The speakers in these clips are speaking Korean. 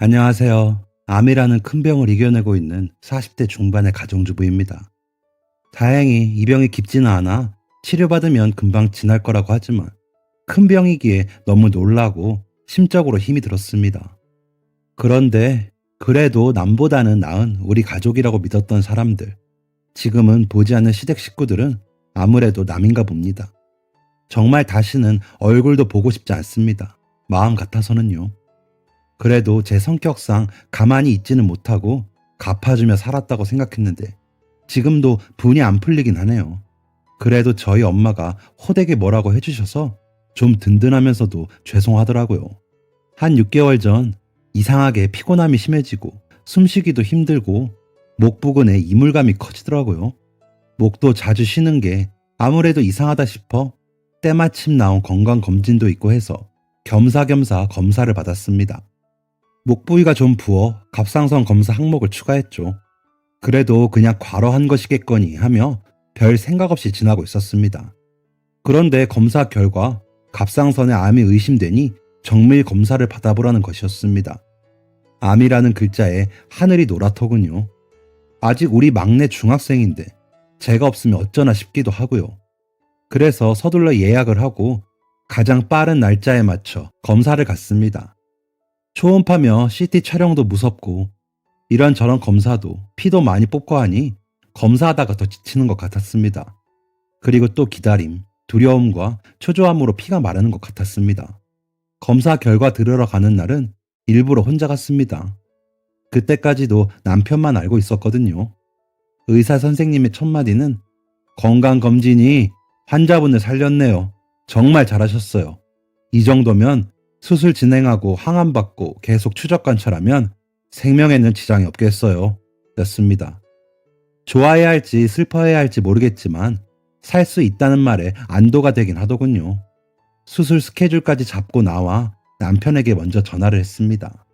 안녕하세요. 암이라는 큰 병을 이겨내고 있는 40대 중반의 가정주부입니다. 다행히 이 병이 깊지는 않아 치료받으면 금방 지날 거라고 하지만 큰 병이기에 너무 놀라고 심적으로 힘이 들었습니다. 그런데 그래도 남보다는 나은 우리 가족이라고 믿었던 사람들, 지금은 보지 않는 시댁 식구들은 아무래도 남인가 봅니다. 정말 다시는 얼굴도 보고 싶지 않습니다. 마음 같아서는요. 그래도 제 성격상 가만히 있지는 못하고 갚아주며 살았다고 생각했는데 지금도 분이 안 풀리긴 하네요. 그래도 저희 엄마가 호되게 뭐라고 해주셔서 좀 든든하면서도 죄송하더라고요. 한 6개월 전 이상하게 피곤함이 심해지고 숨쉬기도 힘들고 목 부근에 이물감이 커지더라고요. 목도 자주 쉬는 게 아무래도 이상하다 싶어 때마침 나온 건강검진도 있고 해서 겸사겸사 검사를 받았습니다. 목 부위가 좀 부어 갑상선 검사 항목을 추가했죠. 그래도 그냥 과로한 것이겠거니 하며 별 생각 없이 지나고 있었습니다. 그런데 검사 결과 갑상선에 암이 의심되니 정밀 검사를 받아보라는 것이었습니다. 암이라는 글자에 하늘이 노랗더군요. 아직 우리 막내 중학생인데 제가 없으면 어쩌나 싶기도 하고요. 그래서 서둘러 예약을 하고 가장 빠른 날짜에 맞춰 검사를 갔습니다. 초음파며 CT 촬영도 무섭고 이런저런 검사도 피도 많이 뽑고 하니 검사하다가 더 지치는 것 같았습니다. 그리고 또 기다림, 두려움과 초조함으로 피가 마르는 것 같았습니다. 검사 결과 들으러 가는 날은 일부러 혼자 갔습니다. 그때까지도 남편만 알고 있었거든요. 의사 선생님의 첫마디는 건강검진이 환자분을 살렸네요. 정말 잘하셨어요. 이 정도면 수술 진행하고 항암받고 계속 추적 관찰하면 생명에는 지장이 없겠어요. 였습니다. 좋아해야 할지 슬퍼해야 할지 모르겠지만 살 수 있다는 말에 안도가 되긴 하더군요. 수술 스케줄까지 잡고 나와 남편에게 먼저 전화를 했습니다.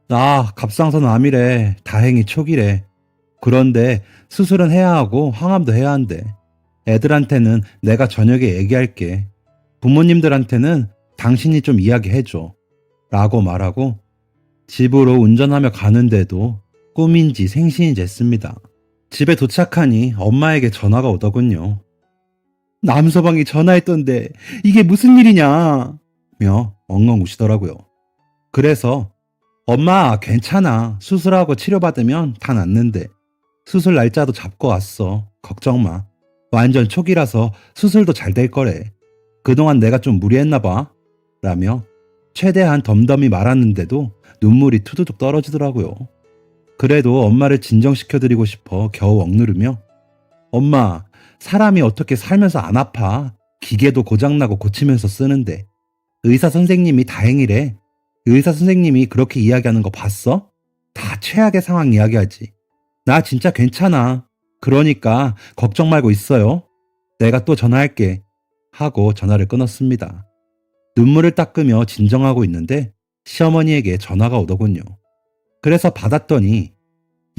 나 갑상선 암이래. 다행히 초기래. 그런데 수술은 해야 하고 항암도 해야 한대. 애들한테는 내가 저녁에 얘기할게. 부모님들한테는 당신이 좀 이야기해줘. 라고 말하고 집으로 운전하며 가는데도 꿈인지 생신인지 했습니다. 집에 도착하니 엄마에게 전화가 오더군요. 남서방이 전화했던데 이게 무슨 일이냐? 며 엉엉 우시더라고요. 그래서 엄마 괜찮아. 수술하고 치료받으면 다 낫는데 수술 날짜도 잡고 왔어. 걱정 마. 완전 초기라서 수술도 잘 될 거래. 그동안 내가 좀 무리했나 봐. 라며 최대한 덤덤히 말하는데도 눈물이 투두둑 떨어지더라고요. 그래도 엄마를 진정시켜드리고 싶어 겨우 억누르며 엄마, 사람이 어떻게 살면서 안 아파? 기계도 고장나고 고치면서 쓰는데 의사 선생님이 다행이래. 의사 선생님이 그렇게 이야기하는 거 봤어? 다 최악의 상황 이야기하지. 나 진짜 괜찮아. 그러니까 걱정 말고 있어요. 내가 또 전화할게. 하고 전화를 끊었습니다. 눈물을 닦으며 진정하고 있는데 시어머니에게 전화가 오더군요. 그래서 받았더니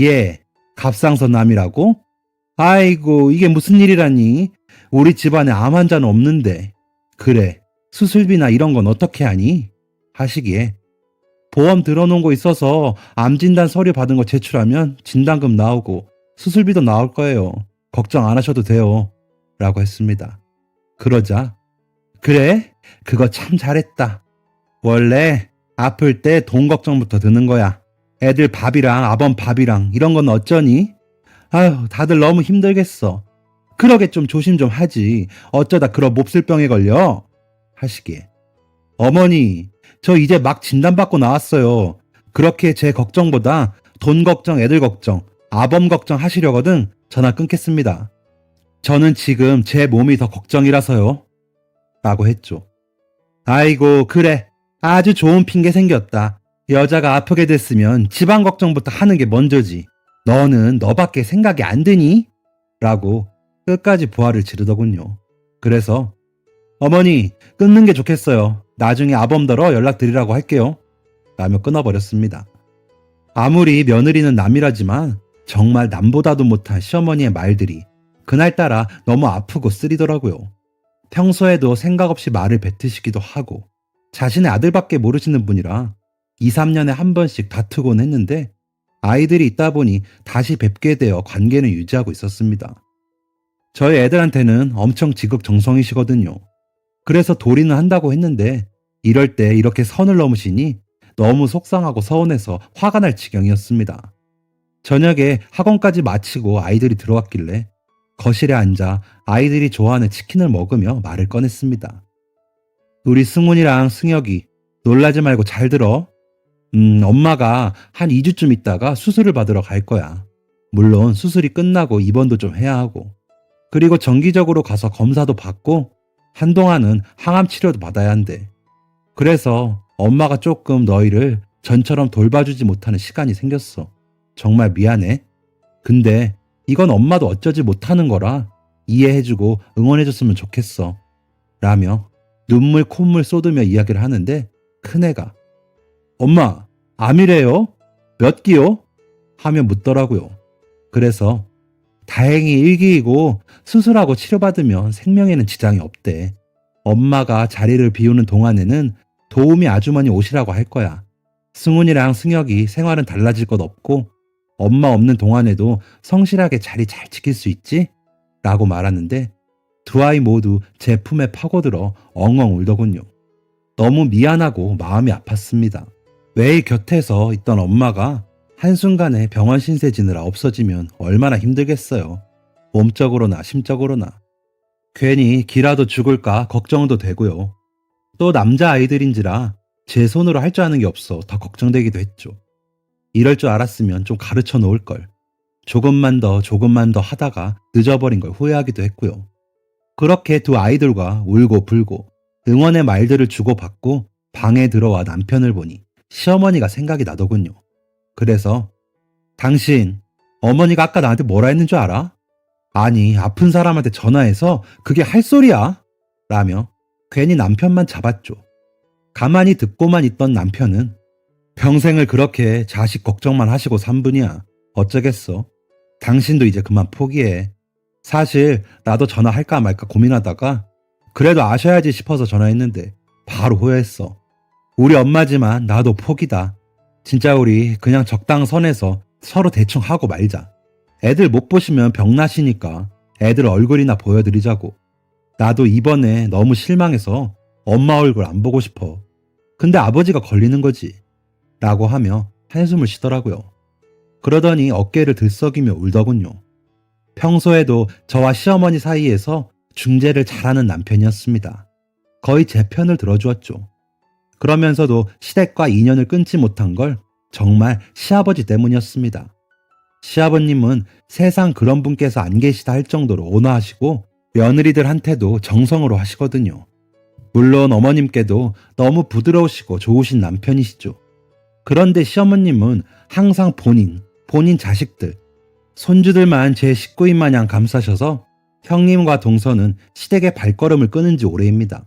예, 갑상선 암이라고? 아이고 이게 무슨 일이라니. 우리 집안에 암 환자는 없는데. 그래, 수술비나 이런 건 어떻게 하니? 하시기에 보험 들어놓은 거 있어서 암 진단 서류 받은 거 제출하면 진단금 나오고 수술비도 나올 거예요. 걱정 안 하셔도 돼요. 라고 했습니다. 그러자 그래? 그거 참 잘했다. 원래 아플 때 돈 걱정부터 드는 거야. 애들 밥이랑 아범 밥이랑 이런 건 어쩌니? 아휴, 다들 너무 힘들겠어. 그러게 좀 조심 좀 하지. 어쩌다 그런 몹쓸 병에 걸려? 하시기에 어머니, 저 이제 막 진단받고 나왔어요. 그렇게 제 걱정보다 돈 걱정, 애들 걱정, 아범 걱정 하시려거든 전화 끊겠습니다. 저는 지금 제 몸이 더 걱정이라서요. 라고 했죠. 아이고, 그래. 아주 좋은 핑계 생겼다. 여자가 아프게 됐으면 집안 걱정부터 하는 게 먼저지. 너는 너밖에 생각이 안 드니? 라고 끝까지 부하를 지르더군요. 그래서 어머니, 끊는 게 좋겠어요. 나중에 아범더러 연락드리라고 할게요. 라며 끊어버렸습니다. 아무리 며느리는 남이라지만 정말 남보다도 못한 시어머니의 말들이 그날따라 너무 아프고 쓰리더라고요. 평소에도 생각 없이 말을 뱉으시기도 하고 자신의 아들밖에 모르시는 분이라 2, 3년에 한 번씩 다투곤 했는데 아이들이 있다 보니 다시 뵙게 되어 관계는 유지하고 있었습니다. 저희 애들한테는 엄청 지극정성이시거든요. 그래서 도리는 한다고 했는데 이럴 때 이렇게 선을 넘으시니 너무 속상하고 서운해서 화가 날 지경이었습니다. 저녁에 학원까지 마치고 아이들이 들어왔길래 거실에 앉아 아이들이 좋아하는 치킨을 먹으며 말을 꺼냈습니다. 우리 승훈이랑 승혁이 놀라지 말고 잘 들어. 엄마가 한 2주쯤 있다가 수술을 받으러 갈 거야. 물론 수술이 끝나고 입원도 좀 해야 하고 그리고 정기적으로 가서 검사도 받고 한동안은 항암 치료도 받아야 한대. 그래서 엄마가 조금 너희를 전처럼 돌봐주지 못하는 시간이 생겼어. 정말 미안해. 근데 이건 엄마도 어쩌지 못하는 거라 이해해주고 응원해줬으면 좋겠어. 라며 눈물 콧물 쏟으며 이야기를 하는데 큰애가 엄마, 암이래요? 몇 기요? 하며 묻더라고요. 그래서 다행히 1기이고 수술하고 치료받으면 생명에는 지장이 없대. 엄마가 자리를 비우는 동안에는 도우미 아주머니 오시라고 할 거야. 승훈이랑 승혁이 생활은 달라질 것 없고 엄마 없는 동안에도 성실하게 자리 잘 지킬 수 있지? 라고 말하는데 두 아이 모두 제 품에 파고들어 엉엉 울더군요. 너무 미안하고 마음이 아팠습니다. 매일 곁에서 있던 엄마가 한순간에 병원 신세 지느라 없어지면 얼마나 힘들겠어요. 몸적으로나 심적으로나. 괜히 기라도 죽을까 걱정도 되고요. 또 남자아이들인지라 제 손으로 할 줄 아는 게 없어 더 걱정되기도 했죠. 이럴 줄 알았으면 좀 가르쳐 놓을 걸. 조금만 더 하다가 늦어버린 걸 후회하기도 했고요. 그렇게 두 아이들과 울고 불고 응원의 말들을 주고받고 방에 들어와 남편을 보니 시어머니가 생각이 나더군요. 그래서 당신 어머니가 아까 나한테 뭐라 했는 줄 알아? 아니 아픈 사람한테 전화해서 그게 할 소리야? 라며 괜히 남편만 잡았죠. 가만히 듣고만 있던 남편은 평생을 그렇게 자식 걱정만 하시고 산 분이야. 어쩌겠어. 당신도 이제 그만 포기해. 사실 나도 전화할까 말까 고민하다가 그래도 아셔야지 싶어서 전화했는데 바로 후회했어. 우리 엄마지만 나도 포기다. 진짜 우리 그냥 적당선에서 서로 대충 하고 말자. 애들 못 보시면 병나시니까 애들 얼굴이나 보여드리자고. 나도 이번에 너무 실망해서 엄마 얼굴 안 보고 싶어. 근데 아버지가 걸리는 거지. 라고 하며 한숨을 쉬더라고요. 그러더니 어깨를 들썩이며 울더군요. 평소에도 저와 시어머니 사이에서 중재를 잘하는 남편이었습니다. 거의 제 편을 들어주었죠. 그러면서도 시댁과 인연을 끊지 못한 걸 정말 시아버지 때문이었습니다. 시아버님은 세상 그런 분께서 안 계시다 할 정도로 온화하시고 며느리들한테도 정성으로 하시거든요. 물론 어머님께도 너무 부드러우시고 좋으신 남편이시죠. 그런데 시어머님은 항상 본인 자식들, 손주들만 제 식구인 마냥 감싸셔서 형님과 동서는 시댁의 발걸음을 끄는 지 오래입니다.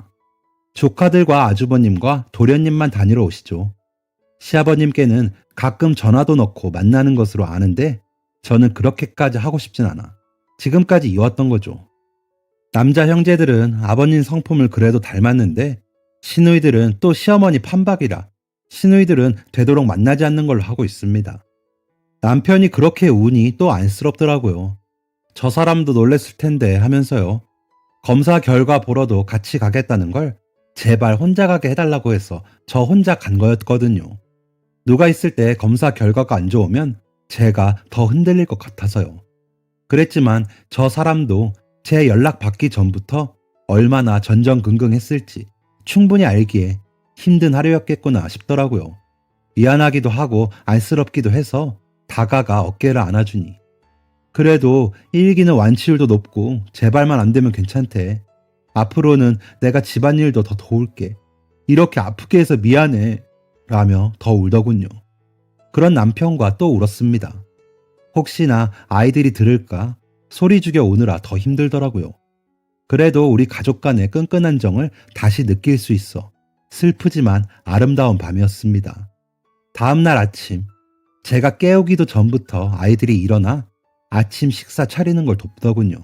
조카들과 아주버님과 도련님만 다니러 오시죠. 시아버님께는 가끔 전화도 넣고 만나는 것으로 아는데 저는 그렇게까지 하고 싶진 않아. 지금까지 이어왔던 거죠. 남자 형제들은 아버님 성품을 그래도 닮았는데 시누이들은 또 시어머니 판박이라 시누이들은 되도록 만나지 않는 걸로 하고 있습니다. 남편이 그렇게 우니 또 안쓰럽더라고요. 저 사람도 놀랬을 텐데 하면서요. 검사 결과 보러도 같이 가겠다는 걸 제발 혼자 가게 해달라고 해서 저 혼자 간 거였거든요. 누가 있을 때 검사 결과가 안 좋으면 제가 더 흔들릴 것 같아서요. 그랬지만 저 사람도 제 연락 받기 전부터 얼마나 전전긍긍했을지 충분히 알기에 힘든 하루였겠구나 싶더라고요. 미안하기도 하고 안쓰럽기도 해서 다가가 어깨를 안아주니 그래도 1기는 완치율도 높고 제발만 안 되면 괜찮대. 앞으로는 내가 집안일도 더 도울게. 이렇게 아프게 해서 미안해. 라며 더 울더군요. 그런 남편과 또 울었습니다. 혹시나 아이들이 들을까 소리 죽여 오느라 더 힘들더라고요. 그래도 우리 가족 간의 끈끈한 정을 다시 느낄 수 있어 슬프지만 아름다운 밤이었습니다. 다음날 아침 제가 깨우기도 전부터 아이들이 일어나 아침 식사 차리는 걸 돕더군요.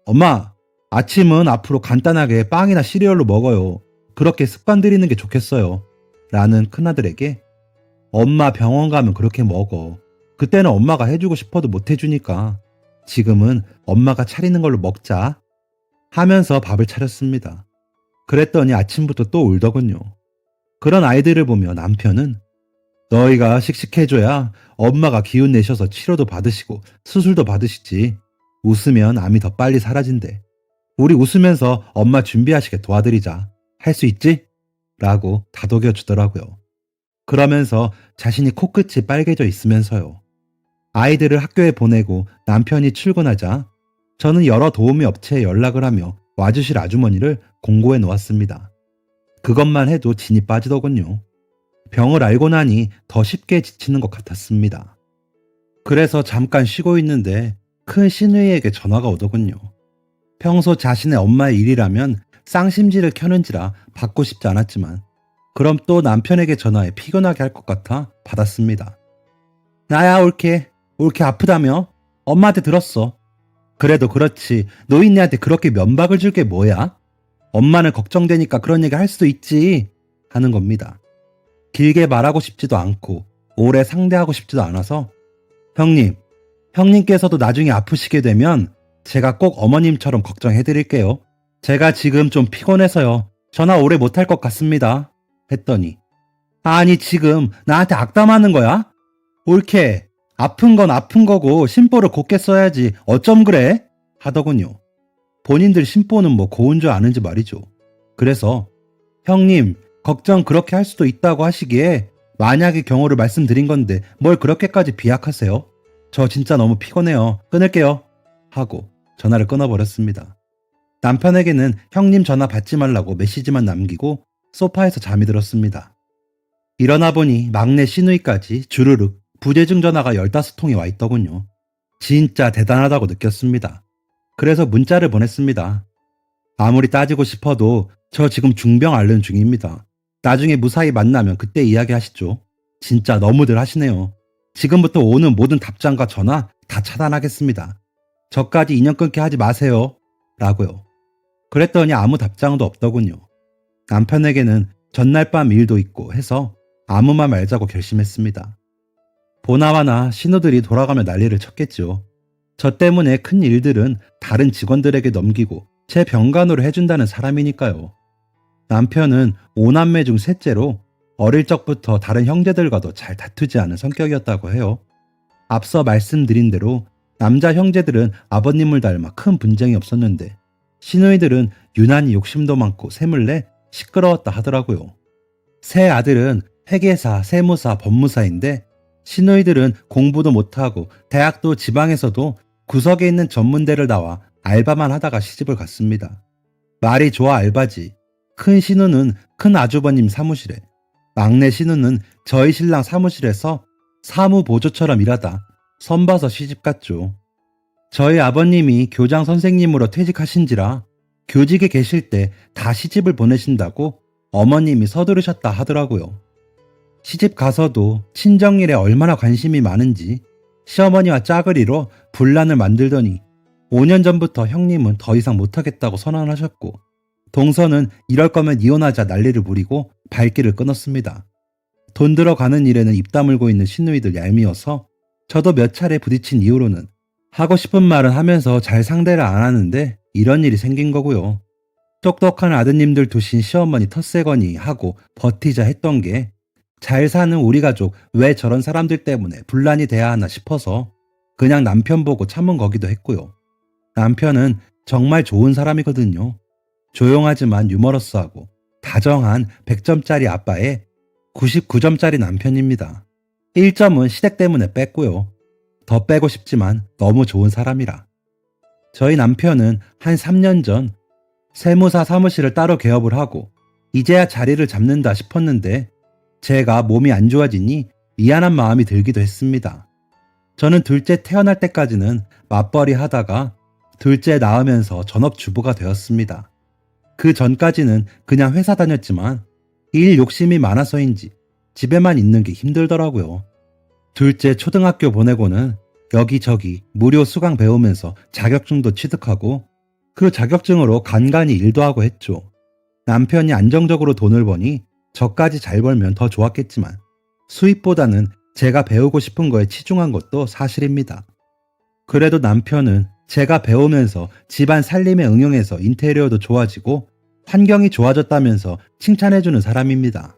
엄마, 아침은 앞으로 간단하게 빵이나 시리얼로 먹어요. 그렇게 습관 들이는 게 좋겠어요. 라는 큰아들에게 엄마 병원 가면 그렇게 먹어. 그때는 엄마가 해주고 싶어도 못 해주니까 지금은 엄마가 차리는 걸로 먹자 하면서 밥을 차렸습니다. 그랬더니 아침부터 또 울더군요. 그런 아이들을 보며 남편은 너희가 씩씩해줘야 엄마가 기운 내셔서 치료도 받으시고 수술도 받으시지. 웃으면 암이 더 빨리 사라진대. 우리 웃으면서 엄마 준비하시게 도와드리자. 할 수 있지? 라고 다독여 주더라고요. 그러면서 자신이 코끝이 빨개져 있으면서요. 아이들을 학교에 보내고 남편이 출근하자 저는 여러 도우미 업체에 연락을 하며 와주실 아주머니를 공고해 놓았습니다. 그것만 해도 진이 빠지더군요. 병을 알고 나니 더 쉽게 지치는 것 같았습니다. 그래서 잠깐 쉬고 있는데 큰 시누이에게 전화가 오더군요. 평소 자신의 엄마의 일이라면 쌍심지를 켜는지라 받고 싶지 않았지만 그럼 또 남편에게 전화해 피곤하게 할 것 같아 받았습니다. 나야 옳게 아프다며? 엄마한테 들었어. 그래도 그렇지 노인네한테 그렇게 면박을 줄 게 뭐야? 엄마는 걱정되니까 그런 얘기 할 수도 있지 하는 겁니다. 길게 말하고 싶지도 않고 오래 상대하고 싶지도 않아서 형님께서도 나중에 아프시게 되면 제가 꼭 어머님처럼 걱정해드릴게요. 제가 지금 좀 피곤해서요. 전화 오래 못할 것 같습니다. 했더니 아니 지금 나한테 악담하는 거야? 옳게 아픈 건 아픈 거고 심보를 곱게 써야지 어쩜 그래? 하더군요. 본인들 심보는 뭐 고운 줄 아는지 말이죠. 그래서 형님 걱정 그렇게 할 수도 있다고 하시기에 만약의 경우를 말씀드린 건데 뭘 그렇게까지 비약하세요? 저 진짜 너무 피곤해요. 끊을게요. 하고 전화를 끊어버렸습니다. 남편에게는 형님 전화 받지 말라고 메시지만 남기고 소파에서 잠이 들었습니다. 일어나 보니 막내 시누이까지 주르륵 부재중 전화가 15통이 와 있더군요. 진짜 대단하다고 느꼈습니다. 그래서 문자를 보냈습니다. 아무리 따지고 싶어도 저 지금 중병 앓는 중입니다. 나중에 무사히 만나면 그때 이야기하시죠. 진짜 너무들 하시네요. 지금부터 오는 모든 답장과 전화 다 차단하겠습니다. 저까지 인연 끊게 하지 마세요. 라고요. 그랬더니 아무 답장도 없더군요. 남편에게는 전날 밤 일도 있고 해서 아무 말 말자고 결심했습니다. 보나마나 신우들이 돌아가며 난리를 쳤겠죠. 저 때문에 큰 일들은 다른 직원들에게 넘기고 제 병간호를 해준다는 사람이니까요. 남편은 5남매 중 셋째로 어릴 적부터 다른 형제들과도 잘 다투지 않은 성격이었다고 해요. 앞서 말씀드린 대로 남자 형제들은 아버님을 닮아 큰 분쟁이 없었는데 시누이들은 유난히 욕심도 많고 세물내 시끄러웠다 하더라고요. 새 아들은 회계사, 세무사, 법무사인데 시누이들은 공부도 못하고 대학도 지방에서도 구석에 있는 전문대를 나와 알바만 하다가 시집을 갔습니다. 말이 좋아 알바지. 큰 시누는 큰 아주버님 사무실에, 막내 시누는 저희 신랑 사무실에서 사무보조처럼 일하다 선봐서 시집 갔죠. 저희 아버님이 교장 선생님으로 퇴직하신지라 교직에 계실 때 다 시집을 보내신다고 어머님이 서두르셨다 하더라고요. 시집 가서도 친정일에 얼마나 관심이 많은지 시어머니와 짝을 이뤄 분란을 만들더니 5년 전부터 형님은 더 이상 못하겠다고 선언하셨고 동서는 이럴 거면 이혼하자 난리를 부리고 발길을 끊었습니다. 돈 들어가는 일에는 입 다물고 있는 시누이들 얄미워서 저도 몇 차례 부딪힌 이후로는 하고 싶은 말은 하면서 잘 상대를 안 하는데 이런 일이 생긴 거고요. 똑똑한 아드님들 두신 시어머니 텃세거니 하고 버티자 했던 게 잘 사는 우리 가족 왜 저런 사람들 때문에 분란이 돼야 하나 싶어서 그냥 남편 보고 참은 거기도 했고요. 남편은 정말 좋은 사람이거든요. 조용하지만 유머러스하고 다정한 100점짜리 아빠에 99점짜리 남편입니다. 1점은 시댁 때문에 뺐고요. 더 빼고 싶지만 너무 좋은 사람이라. 저희 남편은 한 3년 전 세무사 사무실을 따로 개업을 하고 이제야 자리를 잡는다 싶었는데 제가 몸이 안 좋아지니 미안한 마음이 들기도 했습니다. 저는 둘째 태어날 때까지는 맞벌이 하다가 둘째 낳으면서 전업주부가 되었습니다. 그 전까지는 그냥 회사 다녔지만 일 욕심이 많아서인지 집에만 있는 게 힘들더라고요. 둘째 초등학교 보내고는 여기저기 무료 수강 배우면서 자격증도 취득하고 그 자격증으로 간간히 일도 하고 했죠. 남편이 안정적으로 돈을 버니 저까지 잘 벌면 더 좋았겠지만 수입보다는 제가 배우고 싶은 거에 치중한 것도 사실입니다. 그래도 남편은 제가 배우면서 집안 살림에 응용해서 인테리어도 좋아지고 환경이 좋아졌다면서 칭찬해주는 사람입니다.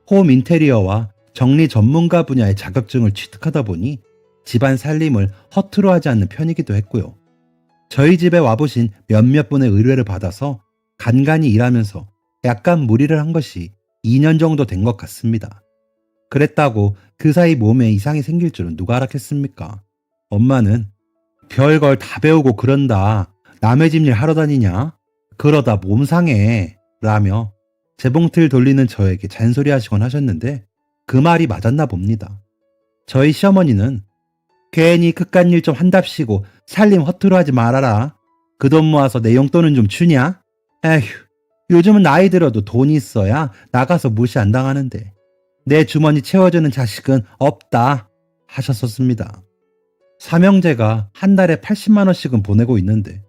홈 인테리어와 정리 전문가 분야의 자격증을 취득하다 보니 집안 살림을 허투루 하지 않는 편이기도 했고요. 저희 집에 와보신 몇몇 분의 의뢰를 받아서 간간히 일하면서 약간 무리를 한 것이 2년 정도 된 것 같습니다. 그랬다고 그 사이 몸에 이상이 생길 줄은 누가 알았겠습니까? 엄마는 별걸 다 배우고 그런다. 남의 집 일 하러 다니냐? 그러다 몸 상해. 라며 재봉틀 돌리는 저에게 잔소리하시곤 하셨는데 그 말이 맞았나 봅니다. 저희 시어머니는 괜히 그깟 일 좀 한답시고 살림 허투루 하지 말아라. 그 돈 모아서 내 용돈은 좀 주냐? 에휴, 요즘은 나이 들어도 돈이 있어야 나가서 무시 안 당하는데 내 주머니 채워주는 자식은 없다 하셨었습니다. 삼형제가 한 달에 80만 원씩은 보내고 있는데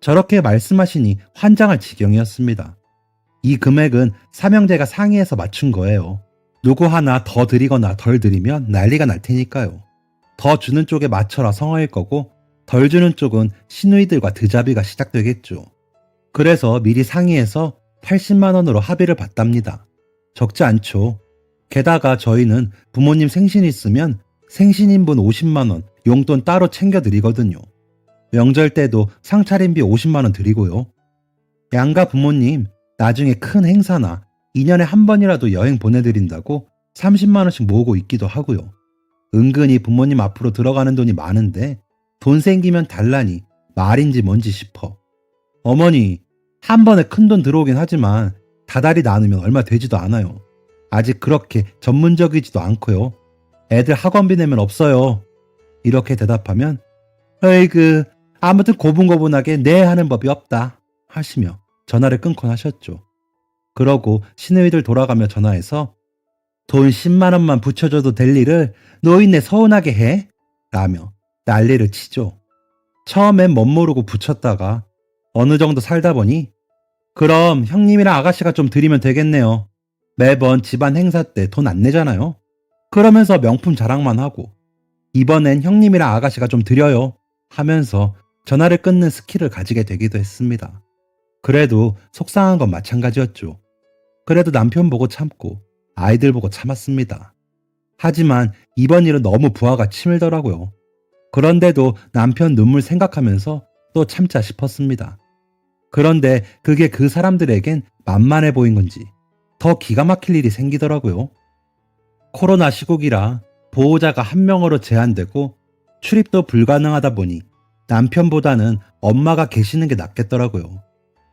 저렇게 말씀하시니 환장할 지경이었습니다. 이 금액은 삼형제가 상의해서 맞춘 거예요. 누구 하나 더 드리거나 덜 드리면 난리가 날 테니까요. 더 주는 쪽에 맞춰라 성화일 거고 덜 주는 쪽은 시누이들과 드자비가 시작되겠죠. 그래서 미리 상의해서 80만 원으로 합의를 봤답니다. 적지 않죠. 게다가 저희는 부모님 생신 있으면 생신인분 50만 원 용돈 따로 챙겨드리거든요. 명절 때도 상차림비 50만 원 드리고요. 양가 부모님 나중에 큰 행사나 2년에 한 번이라도 여행 보내드린다고 30만 원씩 모으고 있기도 하고요. 은근히 부모님 앞으로 들어가는 돈이 많은데 돈 생기면 달라니 말인지 뭔지 싶어. 어머니, 한 번에 큰 돈 들어오긴 하지만 다달이 나누면 얼마 되지도 않아요. 아직 그렇게 전문적이지도 않고요. 애들 학원비 내면 없어요. 이렇게 대답하면 어이그 아무튼 고분고분하게 네 하는 법이 없다 하시며 전화를 끊곤 하셨죠. 그러고 시누이들 돌아가며 전화해서 돈 10만 원만 붙여줘도 될 일을 노인네 서운하게 해? 라며 난리를 치죠. 처음엔 멋모르고 붙였다가 어느 정도 살다 보니 그럼 형님이랑 아가씨가 좀 드리면 되겠네요. 매번 집안 행사 때 돈 안 내잖아요. 그러면서 명품 자랑만 하고 이번엔 형님이랑 아가씨가 좀 드려요 하면서 전화를 끊는 스킬을 가지게 되기도 했습니다. 그래도 속상한 건 마찬가지였죠. 그래도 남편 보고 참고 아이들 보고 참았습니다. 하지만 이번 일은 너무 부하가 치밀더라고요. 그런데도 남편 눈물 생각하면서 또 참자 싶었습니다. 그런데 그게 그 사람들에겐 만만해 보인 건지 더 기가 막힐 일이 생기더라고요. 코로나 시국이라 보호자가 한 명으로 제한되고 출입도 불가능하다 보니 남편보다는 엄마가 계시는 게 낫겠더라고요.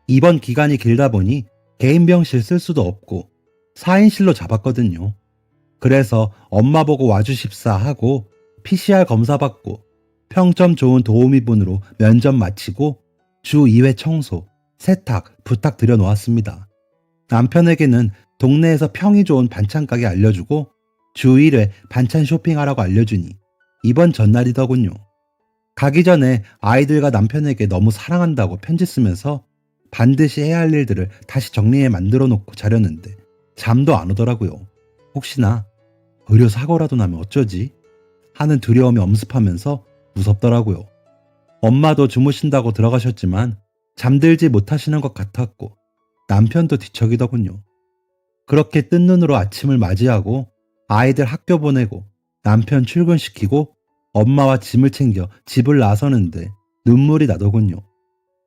입원 기간이 길다 보니 개인 병실 쓸 수도 없고 4인실로 잡았거든요. 그래서 엄마 보고 와주십사 하고 PCR 검사 받고 평점 좋은 도우미분으로 면접 마치고 주 2회 청소, 세탁 부탁드려 놓았습니다. 남편에게는 동네에서 평이 좋은 반찬 가게 알려주고 주 1회 반찬 쇼핑하라고 알려주니 이번 전날이더군요. 가기 전에 아이들과 남편에게 너무 사랑한다고 편지 쓰면서 반드시 해야 할 일들을 다시 정리해 만들어 놓고 자려는데 잠도 안 오더라고요. 혹시나 의료 사고라도 나면 어쩌지? 하는 두려움이 엄습하면서 무섭더라고요. 엄마도 주무신다고 들어가셨지만 잠들지 못하시는 것 같았고 남편도 뒤척이더군요. 그렇게 뜬 눈으로 아침을 맞이하고 아이들 학교 보내고 남편 출근시키고 엄마와 짐을 챙겨 집을 나서는데 눈물이 나더군요.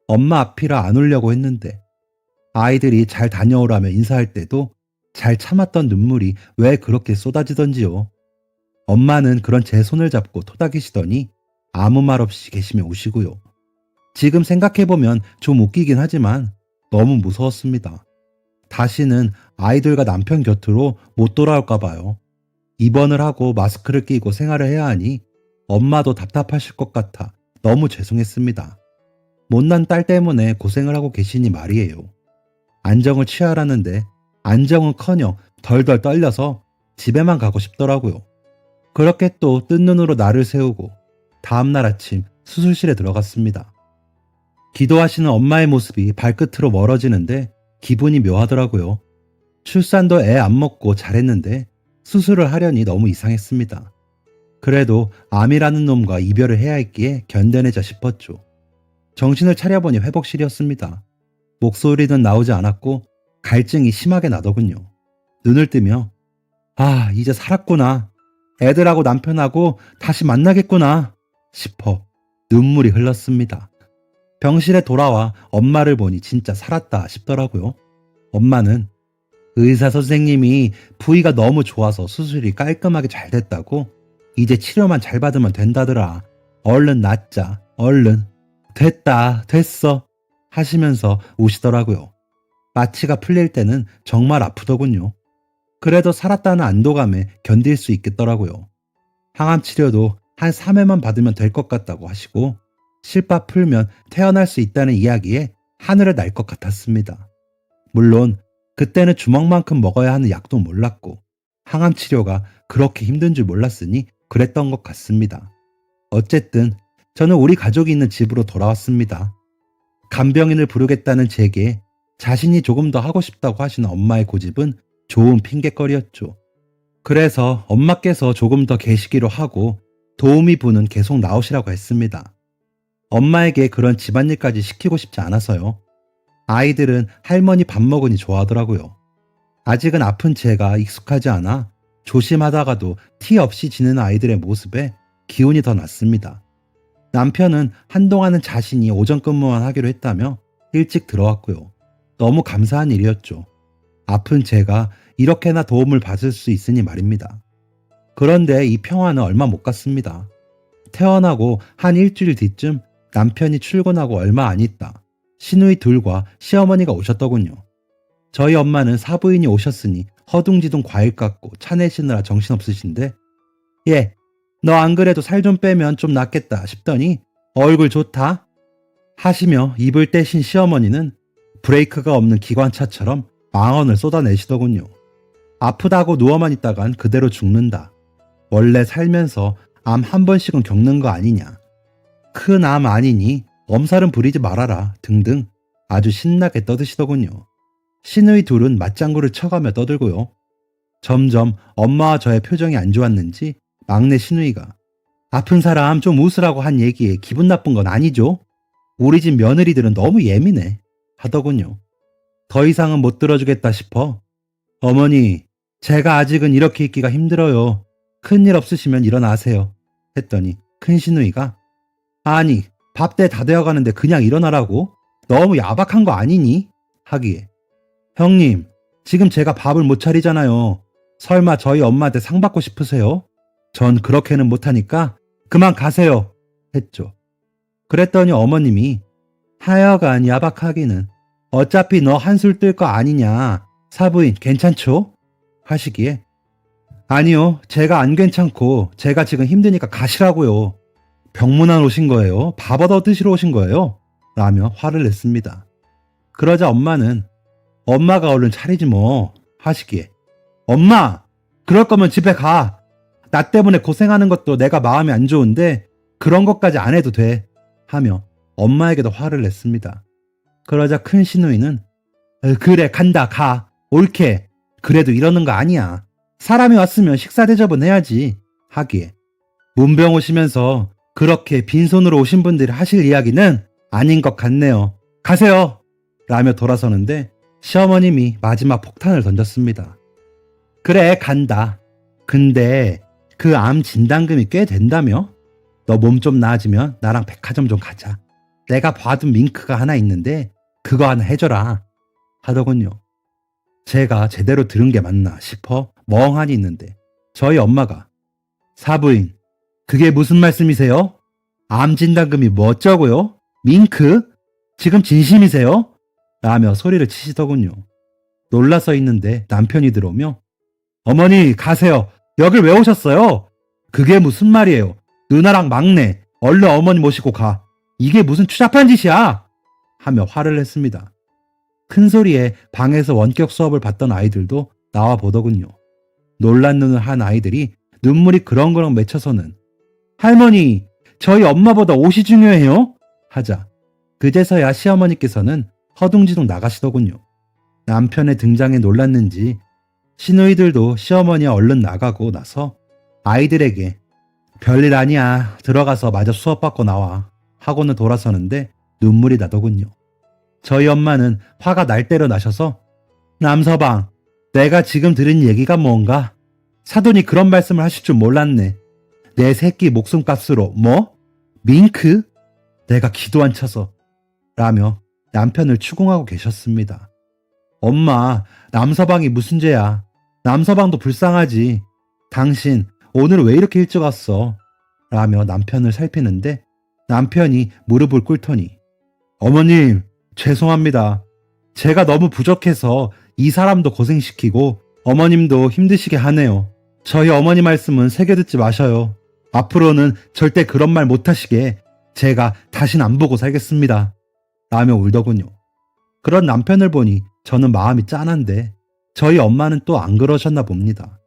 엄마 앞이라 안 울려고 했는데 아이들이 잘 다녀오라며 인사할 때도 잘 참았던 눈물이 왜 그렇게 쏟아지던지요. 엄마는 그런 제 손을 잡고 토닥이시더니 아무 말 없이 계시며 우시고요. 지금 생각해보면 좀 웃기긴 하지만 너무 무서웠습니다. 다시는 아이들과 남편 곁으로 못 돌아올까 봐요. 입원을 하고 마스크를 끼고 생활을 해야 하니 엄마도 답답하실 것 같아 너무 죄송했습니다. 못난 딸 때문에 고생을 하고 계시니 말이에요. 안정을 취하라는데 안정은커녕 덜덜 떨려서 집에만 가고 싶더라고요. 그렇게 또 뜬 눈으로 나를 세우고 다음날 아침 수술실에 들어갔습니다. 기도하시는 엄마의 모습이 발끝으로 멀어지는데 기분이 묘하더라고요. 출산도 애 안 먹고 잘했는데 수술을 하려니 너무 이상했습니다. 그래도 암이라는 놈과 이별을 해야 했기에 견뎌내자 싶었죠. 정신을 차려보니 회복실이었습니다. 목소리는 나오지 않았고 갈증이 심하게 나더군요. 눈을 뜨며 아, 이제 살았구나. 애들하고 남편하고 다시 만나겠구나 싶어 눈물이 흘렀습니다. 병실에 돌아와 엄마를 보니 진짜 살았다 싶더라고요. 엄마는 의사 선생님이 부위가 너무 좋아서 수술이 깔끔하게 잘 됐다고 이제 치료만 잘 받으면 된다더라. 얼른 낫자. 얼른. 됐다. 됐어. 하시면서 우시더라고요. 마취가 풀릴 때는 정말 아프더군요. 그래도 살았다는 안도감에 견딜 수 있겠더라고요. 항암 치료도 한 3회만 받으면 될 것 같다고 하시고 실밥 풀면 태어날 수 있다는 이야기에 하늘을 날 것 같았습니다. 물론 그때는 주먹만큼 먹어야 하는 약도 몰랐고 항암 치료가 그렇게 힘든 줄 몰랐으니 그랬던 것 같습니다. 어쨌든 저는 우리 가족이 있는 집으로 돌아왔습니다. 간병인을 부르겠다는 제게 자신이 조금 더 하고 싶다고 하시는 엄마의 고집은 좋은 핑곗거리였죠. 그래서 엄마께서 조금 더 계시기로 하고 도우미 분은 계속 나오시라고 했습니다. 엄마에게 그런 집안일까지 시키고 싶지 않아서요. 아이들은 할머니 밥 먹으니 좋아하더라고요. 아직은 아픈 제가 익숙하지 않아 조심하다가도 티 없이 지내는 아이들의 모습에 기운이 더 났습니다. 남편은 한동안은 자신이 오전 근무만 하기로 했다며 일찍 들어왔고요. 너무 감사한 일이었죠. 아픈 제가 이렇게나 도움을 받을 수 있으니 말입니다. 그런데 이 평화는 얼마 못 갔습니다. 태어나고 한 일주일 뒤쯤 남편이 출근하고 얼마 안 있다 시누이 둘과 시어머니가 오셨더군요. 저희 엄마는 사부인이 오셨으니 허둥지둥 과일 깎고 차 내시느라 정신없으신데 예, 너 안 그래도 살 좀 빼면 좀 낫겠다 싶더니 얼굴 좋다 하시며 입을 떼신 시어머니는 브레이크가 없는 기관차처럼 망언을 쏟아내시더군요. 아프다고 누워만 있다간 그대로 죽는다. 원래 살면서 암 한 번씩은 겪는 거 아니냐. 큰 암 아니니 엄살은 부리지 말아라 등등 아주 신나게 떠드시더군요. 시누이 둘은 맞장구를 쳐가며 떠들고요. 점점 엄마와 저의 표정이 안 좋았는지 막내 시누이가 아픈 사람 좀 웃으라고 한 얘기에 기분 나쁜 건 아니죠? 우리 집 며느리들은 너무 예민해 하더군요. 더 이상은 못 들어주겠다 싶어 어머니, 제가 아직은 이렇게 있기가 힘들어요. 큰일 없으시면 일어나세요 했더니 큰 시누이가 아니, 밥때 다 되어가는데 그냥 일어나라고? 너무 야박한 거 아니니? 하기에 형님, 지금 제가 밥을 못 차리잖아요. 설마 저희 엄마한테 상 받고 싶으세요? 전 그렇게는 못하니까 그만 가세요 했죠. 그랬더니 어머님이 하여간 야박하기는 어차피 너 한술 뜰 거 아니냐. 사부인 괜찮죠? 하시기에 아니요, 제가 안 괜찮고 제가 지금 힘드니까 가시라고요. 병문안 오신 거예요? 밥 얻어 드시러 오신 거예요? 라며 화를 냈습니다. 그러자 엄마는 엄마가 얼른 차리지 뭐 하시기에 엄마! 그럴 거면 집에 가. 나 때문에 고생하는 것도 내가 마음이 안 좋은데 그런 것까지 안 해도 돼 하며 엄마에게도 화를 냈습니다. 그러자 큰 시누이는 그래 간다 가. 옳게. 그래도 이러는 거 아니야. 사람이 왔으면 식사 대접은 해야지 하기에 문병 오시면서 그렇게 빈손으로 오신 분들이 하실 이야기는 아닌 것 같네요. 가세요! 라며 돌아서는데 시어머님이 마지막 폭탄을 던졌습니다. 그래 간다. 근데 그 암 진단금이 꽤 된다며? 너 몸 좀 나아지면 나랑 백화점 좀 가자. 내가 봐둔 밍크가 하나 있는데 그거 하나 해줘라 하더군요. 제가 제대로 들은 게 맞나 싶어 멍하니 있는데 저희 엄마가 사부인, 그게 무슨 말씀이세요? 암 진단금이 뭐 어쩌고요? 밍크? 지금 진심이세요? 라며 소리를 치시더군요. 놀라서 있는데 남편이 들어오며 어머니 가세요. 여길 왜 오셨어요? 그게 무슨 말이에요? 누나랑 막내 얼른 어머니 모시고 가. 이게 무슨 추잡한 짓이야? 하며 화를 냈습니다. 큰 소리에 방에서 원격 수업을 받던 아이들도 나와 보더군요. 놀란 눈을 한 아이들이 눈물이 그렁그렁 맺혀서는 할머니, 저희 엄마보다 옷이 중요해요? 하자 그제서야 시어머니께서는 허둥지둥 나가시더군요. 남편의 등장에 놀랐는지 시누이들도 시어머니와 얼른 나가고 나서 아이들에게 별일 아니야. 들어가서 마저 수업 받고 나와. 하고는 돌아서는데 눈물이 나더군요. 저희 엄마는 화가 날 대로 나셔서 남서방, 내가 지금 들은 얘기가 뭔가? 사돈이 그런 말씀을 하실 줄 몰랐네. 내 새끼 목숨값으로 뭐? 밍크? 내가 기도 안 쳐서 라며 남편을 추궁하고 계셨습니다. 엄마, 남서방이 무슨 죄야? 남서방도 불쌍하지. 당신 오늘 왜 이렇게 일찍 왔어? 라며 남편을 살피는데 남편이 무릎을 꿇더니 어머님, 죄송합니다. 제가 너무 부족해서 이 사람도 고생시키고 어머님도 힘드시게 하네요. 저희 어머니 말씀은 새겨듣지 마셔요. 앞으로는 절대 그런 말 못하시게 제가 다신 안 보고 살겠습니다. 라며 울더군요. 그런 남편을 보니 저는 마음이 짠한데 저희 엄마는 또 안 그러셨나 봅니다.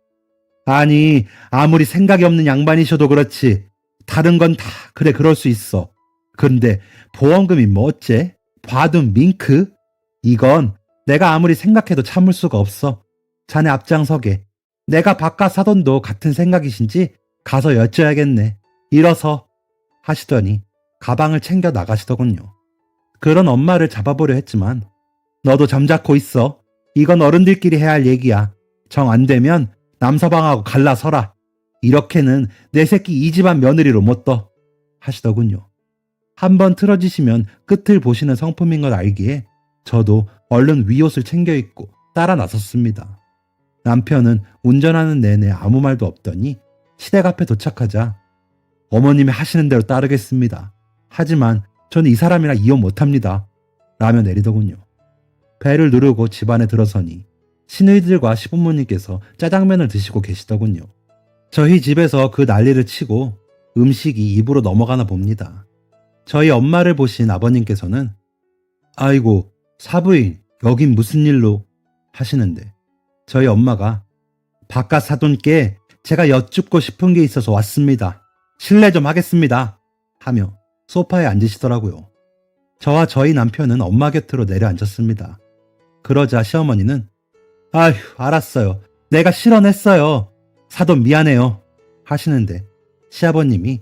아니, 아무리 생각이 없는 양반이셔도 그렇지. 다른 건 다 그래 그럴 수 있어. 그런데 보험금이 뭐 어째? 봐둔 밍크? 이건 내가 아무리 생각해도 참을 수가 없어. 자네 앞장서게. 내가 바깥 사돈도 같은 생각이신지 가서 여쭤야겠네. 일어서 하시더니 가방을 챙겨 나가시더군요. 그런 엄마를 잡아보려 했지만 너도 잠자코 있어. 이건 어른들끼리 해야 할 얘기야. 정 안 되면 남서방하고 갈라서라. 이렇게는 내 새끼 이 집안 며느리로 못 떠. 하시더군요. 한번 틀어지시면 끝을 보시는 성품인 걸 알기에 저도 얼른 위옷을 챙겨 입고 따라 나섰습니다. 남편은 운전하는 내내 아무 말도 없더니 시댁 앞에 도착하자 어머님이 하시는 대로 따르겠습니다. 하지만 저는 이 사람이랑 이혼 못합니다. 라며 내리더군요. 배를 누르고 집 안에 들어서니 시누이들과 시부모님께서 짜장면을 드시고 계시더군요. 저희 집에서 그 난리를 치고 음식이 입으로 넘어가나 봅니다. 저희 엄마를 보신 아버님께서는 아이고 사부인 여긴 무슨 일로 하시는데 저희 엄마가 바깥 사돈께 제가 여쭙고 싶은 게 있어서 왔습니다. 실례 좀 하겠습니다. 하며 소파에 앉으시더라고요. 저와 저희 남편은 엄마 곁으로 내려앉았습니다. 그러자 시어머니는 아휴 알았어요. 내가 실언했어요. 사돈 미안해요. 하시는데 시아버님이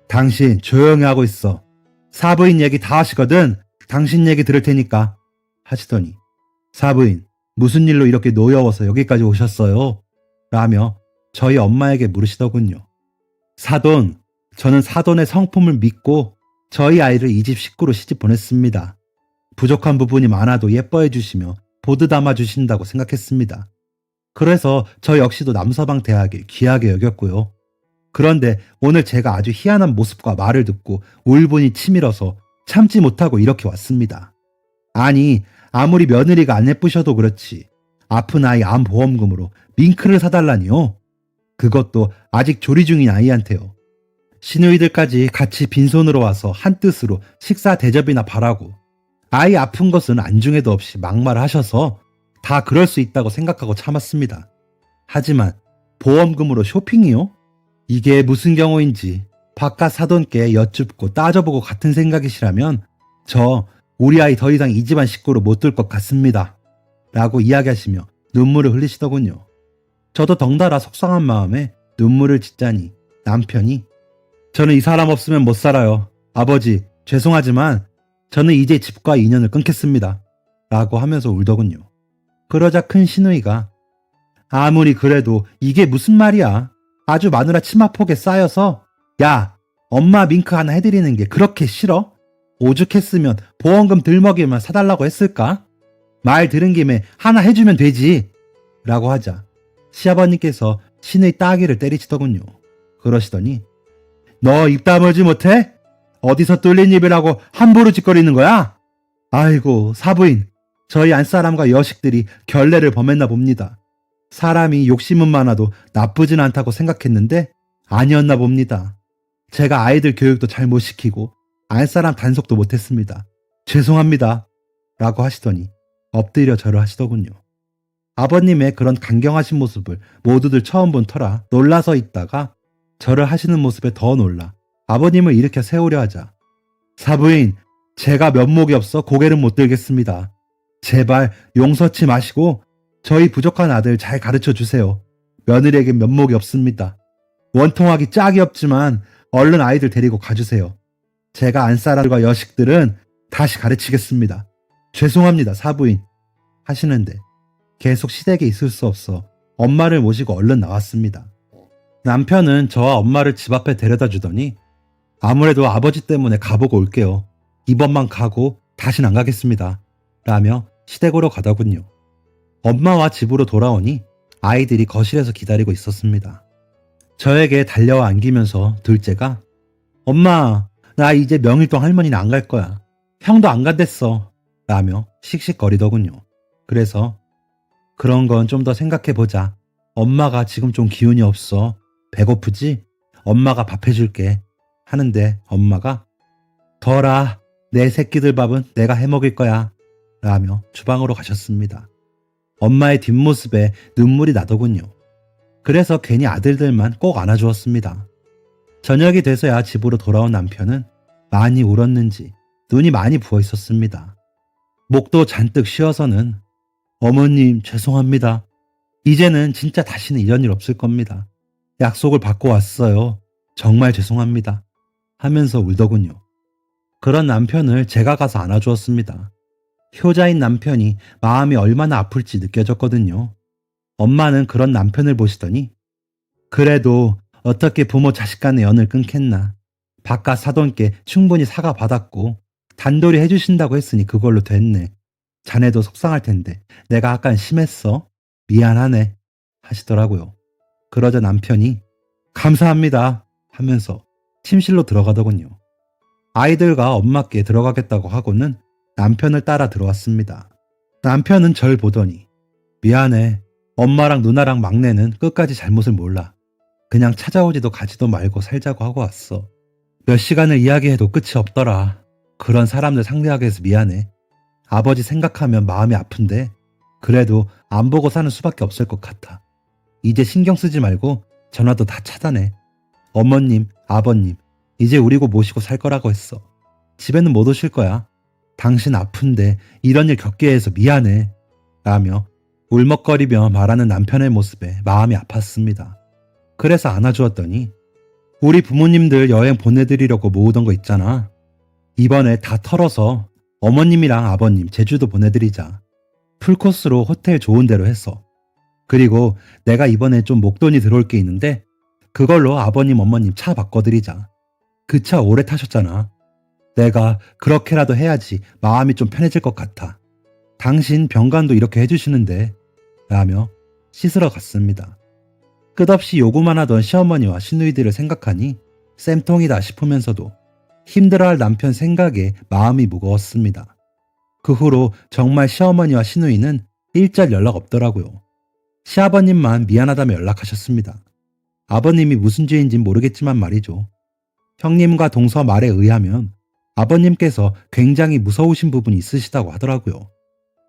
당신 조용히 하고 있어. 사부인 얘기 다 하시거든. 당신 얘기 들을 테니까 하시더니 사부인 무슨 일로 이렇게 노여워서 여기까지 오셨어요? 라며 저희 엄마에게 물으시더군요. 사돈, 저는 사돈의 성품을 믿고 저희 아이를 이 집 식구로 시집 보냈습니다. 부족한 부분이 많아도 예뻐해 주시며 보드 담아 주신다고 생각했습니다. 그래서 저 역시도 남서방 대학을 귀하게 여겼고요. 그런데 오늘 제가 아주 희한한 모습과 말을 듣고 울분이 치밀어서 참지 못하고 이렇게 왔습니다. 아니, 아무리 며느리가 안 예쁘셔도 그렇지 아픈 아이 암 보험금으로 밍크를 사달라니요. 그것도 아직 조리 중인 아이한테요. 시누이들까지 같이 빈손으로 와서 한뜻으로 식사 대접이나 바라고 아이 아픈 것은 안중에도 없이 막말하셔서 다 그럴 수 있다고 생각하고 참았습니다. 하지만 보험금으로 쇼핑이요? 이게 무슨 경우인지 바깥 사돈께 여쭙고 따져보고 같은 생각이시라면 저 우리 아이 더 이상 이 집안 식구로 못 둘 것 같습니다. 라고 이야기하시며 눈물을 흘리시더군요. 저도 덩달아 속상한 마음에 눈물을 짓자니 남편이 저는 이 사람 없으면 못 살아요. 아버지 죄송하지만 저는 이제 집과 인연을 끊겠습니다. 라고 하면서 울더군요. 그러자 큰 시누이가 아무리 그래도 이게 무슨 말이야. 아주 마누라 치마폭에 쌓여서 야 엄마 밍크 하나 해드리는 게 그렇게 싫어? 오죽했으면 보험금 들먹이면 사달라고 했을까? 말 들은 김에 하나 해주면 되지. 라고 하자 시아버님께서 시누이 따귀를 때리시더군요. 그러시더니 너 입 다물지 못해? 어디서 뚫린 입이라고 함부로 짓거리는 거야? 아이고 사부인 저희 안사람과 여식들이 결례를 범했나 봅니다. 사람이 욕심은 많아도 나쁘진 않다고 생각했는데 아니었나 봅니다. 제가 아이들 교육도 잘 못 시키고 안사람 단속도 못했습니다. 죄송합니다. 라고 하시더니 엎드려 절을 하시더군요. 아버님의 그런 강경하신 모습을 모두들 처음 본 터라 놀라서 있다가 절을 하시는 모습에 더 놀라 아버님을 일으켜 세우려 하자 사부인 제가 면목이 없어 고개를 못 들겠습니다. 제발 용서치 마시고 저희 부족한 아들 잘 가르쳐 주세요. 며느리에겐 면목이 없습니다. 원통하기 짝이 없지만 얼른 아이들 데리고 가주세요. 제가 안사람들과 여식들은 다시 가르치겠습니다. 죄송합니다, 사부인. 하시는데 계속 시댁에 있을 수 없어 엄마를 모시고 얼른 나왔습니다. 남편은 저와 엄마를 집 앞에 데려다 주더니 아무래도 아버지 때문에 가보고 올게요. 이번만 가고 다신 안 가겠습니다. 라며 시댁으로 가더군요. 엄마와 집으로 돌아오니 아이들이 거실에서 기다리고 있었습니다. 저에게 달려와 안기면서 둘째가 엄마, 나 이제 명일동 할머니는 안 갈 거야. 형도 안 간댔어. 라며 씩씩거리더군요. 그래서 그런 건 좀 더 생각해보자. 엄마가 지금 좀 기운이 없어. 배고프지? 엄마가 밥 해줄게. 하는데 엄마가 덜아, 내 새끼들 밥은 내가 해먹일 거야. 라며 주방으로 가셨습니다. 엄마의 뒷모습에 눈물이 나더군요. 그래서 괜히 아들들만 꼭 안아주었습니다. 저녁이 돼서야 집으로 돌아온 남편은 많이 울었는지 눈이 많이 부어 있었습니다. 목도 잔뜩 쉬어서는 어머님 죄송합니다. 이제는 진짜 다시는 이런 일 없을 겁니다. 약속을 받고 왔어요. 정말 죄송합니다. 하면서 울더군요. 그런 남편을 제가 가서 안아주었습니다. 효자인 남편이 마음이 얼마나 아플지 느껴졌거든요. 엄마는 그런 남편을 보시더니 그래도 어떻게 부모 자식 간의 연을 끊겠나. 바깥 사돈 께 충분히 사과 받았고 단돌이 해주신다고 했으니 그걸로 됐네. 자네도 속상할 텐데 내가 약간 심했어. 미안하네. 하시더라고요. 그러자 남편이 감사합니다 하면서 침실로 들어가더군요. 아이들과 엄마께 들어가겠다고 하고는 남편을 따라 들어왔습니다. 남편은 절 보더니 미안해. 엄마랑 누나랑 막내는 끝까지 잘못을 몰라. 그냥 찾아오지도 가지도 말고 살자고 하고 왔어. 몇 시간을 이야기해도 끝이 없더라. 그런 사람들 상대하게 해서 미안해. 아버지 생각하면 마음이 아픈데 그래도 안 보고 사는 수밖에 없을 것 같아. 이제 신경 쓰지 말고 전화도 다 차단해. 어머님, 아버님, 이제 우리고 모시고 살 거라고 했어. 집에는 못 오실 거야. 당신 아픈데 이런 일 겪게 해서 미안해. 라며 울먹거리며 말하는 남편의 모습에 마음이 아팠습니다. 그래서 안아주었더니 우리 부모님들 여행 보내드리려고 모으던 거 있잖아. 이번에 다 털어서 어머님이랑 아버님 제주도 보내드리자. 풀코스로 호텔 좋은 데로 했어. 그리고 내가 이번에 좀 목돈이 들어올 게 있는데 그걸로 아버님 어머님 차 바꿔드리자. 그 차 오래 타셨잖아. 내가 그렇게라도 해야지 마음이 좀 편해질 것 같아. 당신 병간도 이렇게 해주시는데 라며 씻으러 갔습니다. 끝없이 요구만 하던 시어머니와 시누이들을 생각하니 쌤통이다 싶으면서도 힘들어할 남편 생각에 마음이 무거웠습니다. 그 후로 정말 시어머니와 시누이는 일절 연락 없더라고요. 시아버님만 미안하다며 연락하셨습니다. 아버님이 무슨 죄인진 모르겠지만 말이죠. 형님과 동서 말에 의하면 아버님께서 굉장히 무서우신 부분이 있으시다고 하더라고요.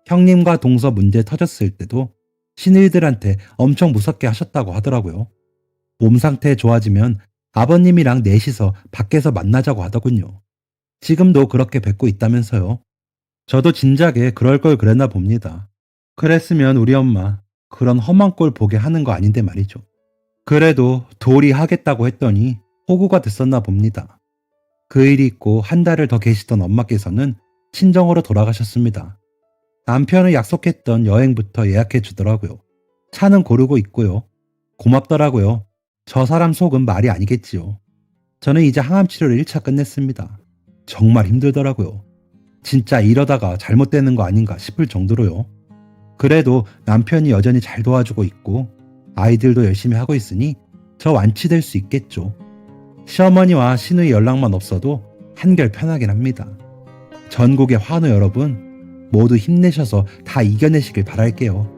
형님과 동서 문제 터졌을 때도 시누이들한테 엄청 무섭게 하셨다고 하더라고요. 몸 상태 좋아지면 아버님이랑 넷이서 밖에서 만나자고 하더군요. 지금도 그렇게 뵙고 있다면서요. 저도 진작에 그럴 걸 그랬나 봅니다. 그랬으면 우리 엄마 그런 험한 꼴 보게 하는 거 아닌데 말이죠. 그래도 도리 하겠다고 했더니 호구가 됐었나 봅니다. 그 일이 있고 한 달을 더 계시던 엄마께서는 친정으로 돌아가셨습니다. 남편은 약속했던 여행부터 예약해 주더라고요. 차는 고르고 있고요. 고맙더라고요. 저 사람 속은 말이 아니겠지요. 저는 이제 항암 치료를 1차 끝냈습니다. 정말 힘들더라고요. 진짜 이러다가 잘못되는 거 아닌가 싶을 정도로요. 그래도 남편이 여전히 잘 도와주고 있고 아이들도 열심히 하고 있으니 저 완치될 수 있겠죠. 시어머니와 시누이 연락만 없어도 한결 편하긴 합니다. 전국의 환우 여러분 모두 힘내셔서 다 이겨내시길 바랄게요.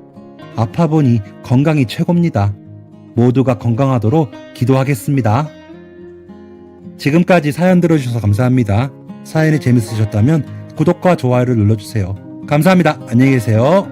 아파 보니 건강이 최고입니다. 모두가 건강하도록 기도하겠습니다. 지금까지 사연 들어주셔서 감사합니다. 사연이 재밌으셨다면 구독과 좋아요를 눌러주세요. 감사합니다. 안녕히 계세요.